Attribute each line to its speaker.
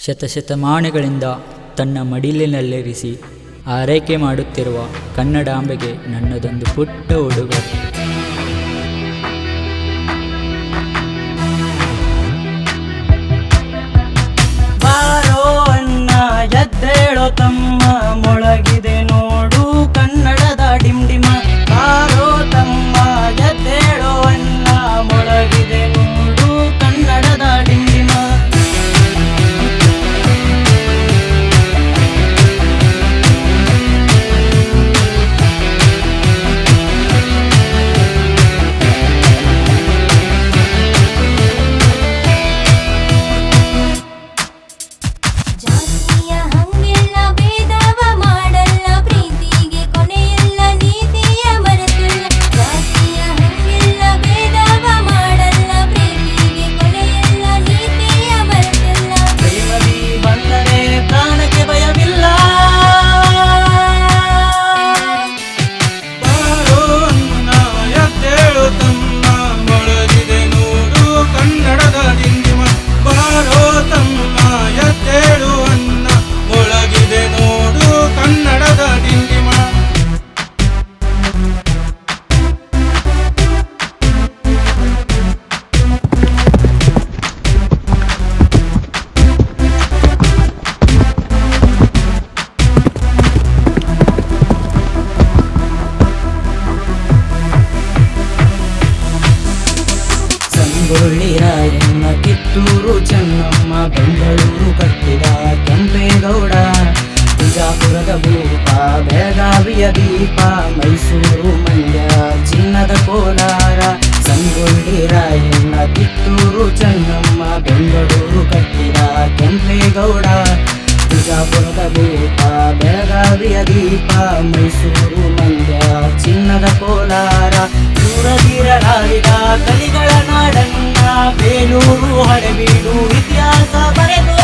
Speaker 1: ಶತಶತಮಾನಗಳಿಂದ ತನ್ನ ಮಡಿಲಿನಲ್ಲಿರಿಸಿ ಆರೈಕೆ ಮಾಡುತ್ತಿರುವ ಕನ್ನಡಾಂಬೆಗೆ ನನ್ನದೊಂದು ಪುಟ್ಟ ಉಡುಗೊರೆ.
Speaker 2: ಬಾರೋ ಅಣ್ಣ ಎದ್ದೇಳೋ ತಮ್ಮ, ಮೊಳಗಿದೆ ನೋಡು ಕನ್ನಡದ ಡಿಂಡಿಮ. ಬಾರೋ ತಮ್ಮ ಎದ್ದೇಳೋ ಅಣ್ಣ, ಮೊಳಗಿದೆ ನೋಡು ಕನ್ನಡದ ಡಿಂಡಿಮ. ಸಂಗೊಳ್ಳಿರಾಯಣ್ಣ, ಕಿತ್ತೂರು ಚೆನ್ನಮ್ಮ, ಬೆಂಗಳೂರು ಕಟ್ಟಿದ ಕೆಂಪೇಗೌಡ, ಬಿಜಾಪುರದ ಭೂಪ, ಬೆಳಗಾವಿಯ ದೀಪ, ಮೈಸೂರು ಮಂಡ್ಯ ಚಿನ್ನದ ಕೋಲಾರ. ಸಂಗೊಳ್ಳಿರಾಯಣ್ಣ, ಕಿತ್ತೂರು ಚೆನ್ನಮ್ಮ, ಬೆಂಗಳೂರು ಕಟ್ಟಿದ ಕೆಂಪೇಗೌಡ, ಬಿಜಾಪುರದ ಭೂಪ, ಬೆಳಗಾವಿಯ ದೀಪ, ಮೈಸೂರು ಮಂಡ್ಯ ಚಿನ್ನದ ಕೋಲಾರ. ದೂರದಿರಲಾರಿದ ಕಲಿಗಳ ನಾಡನ್ನ ಬೇಲೂರು ಹಳೆಬೀಡು, ಇತಿಹಾಸ ಬರೆದು